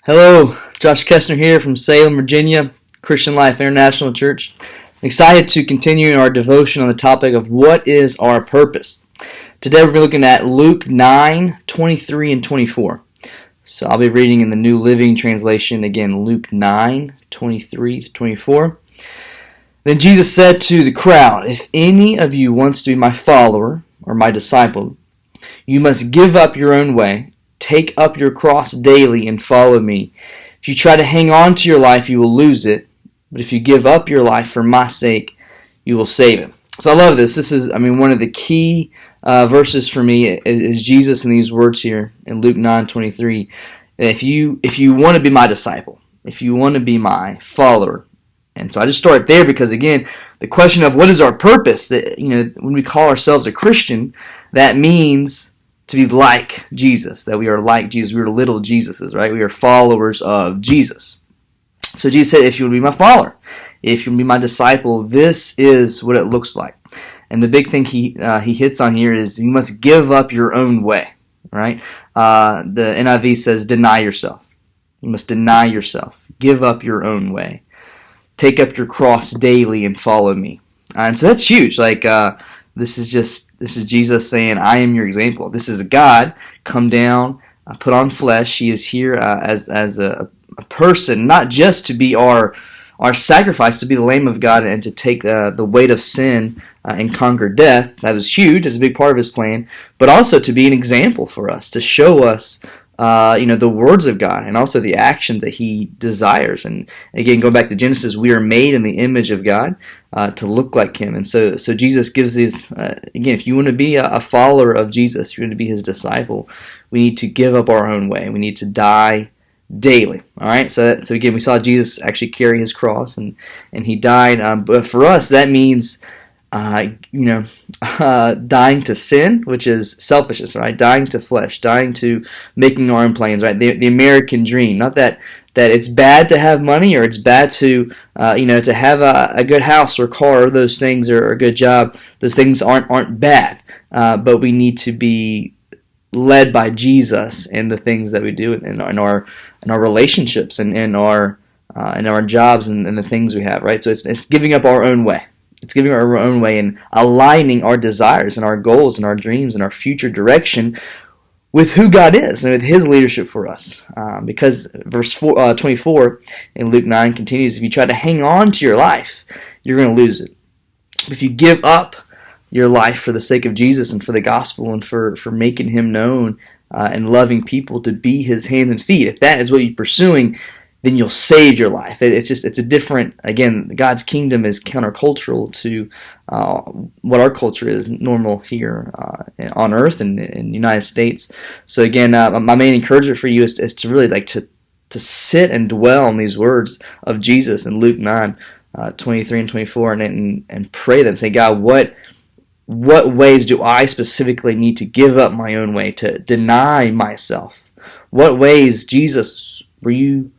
Hello, Josh Kestner here from Salem, Virginia, Christian Life International Church. I'm excited to continue our devotion on the topic of what is our purpose. Today we're looking at Luke 9:23 and 24. So I'll be reading in the New Living Translation again, Luke 9:23 to 24. Then Jesus said to the crowd, "If any of you wants to be my follower or my disciple, you must give up your own way. Take up your cross daily and follow me. If you try to hang on to your life, you will lose it. But if you give up your life for my sake, you will save it." So I love this. This is, one of the key verses for me is Jesus in these words here in Luke 9:23. If you want to be my disciple, if you want to be my follower, and so I just start there because again, the question of what is our purpose? That when we call ourselves a Christian, that means to be like Jesus, that we are like Jesus. We are little Jesuses, right? We are followers of Jesus. So Jesus said, if you will be my follower, if you will be my disciple, this is what it looks like. And the big thing he hits on here is you must give up your own way, right? The NIV says deny yourself. You must deny yourself. Give up your own way. Take up your cross daily and follow me. And so that's huge. This is Jesus saying, I am your example. This is God come down, put on flesh. He is here as a person, not just to be our sacrifice, to be the Lamb of God and to take the weight of sin and conquer death. That was huge. It's a big part of his plan. But also to be an example for us, to show us the words of God and also the actions that he desires. And again, going back to Genesis, we are made in the image of God to look like him. And so Jesus gives these, again, if you want to be a follower of Jesus, if you want to be his disciple, we need to give up our own way. We need to die daily. All right. So again, we saw Jesus actually carry his cross and he died. But for us, that means dying to sin, which is selfishness, right? Dying to flesh, dying to making our own plans, right? The American dream. Not that it's bad to have money or it's bad to to have a good house or car or those things or a good job. Those things aren't bad, but we need to be led by Jesus in the things that we do in our relationships and in our jobs and the things we have, right? So it's giving up our own way. It's giving our own way and aligning our desires and our goals and our dreams and our future direction with who God is and with his leadership for us. Because verse 24 in Luke 9 continues, if you try to hang on to your life, you're going to lose it. If you give up your life for the sake of Jesus and for the gospel and for making him known and loving people to be his hands and feet, if that is what you're pursuing, then you'll save your life. It's a different, again, God's kingdom is countercultural to what our culture is normal here on earth and in the United States. So again, my main encouragement for you is to really to sit and dwell on these words of Jesus in Luke 9, 23 and 24 and pray that and say, God, what ways do I specifically need to give up my own way, to deny myself? What ways, Jesus, were you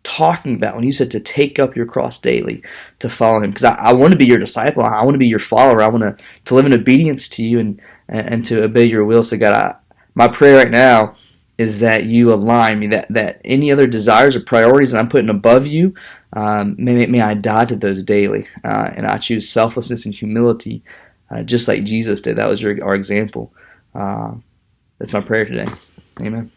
talking about when you said to take up your cross daily to follow him? Because I want to be your disciple. I want to be your follower. I want to live in obedience to you and to obey your will. So God, my prayer right now is that you align me, that any other desires or priorities that I'm putting above you, may I die to those daily. And I choose selflessness and humility just like Jesus did. That was our example. That's my prayer today. Amen.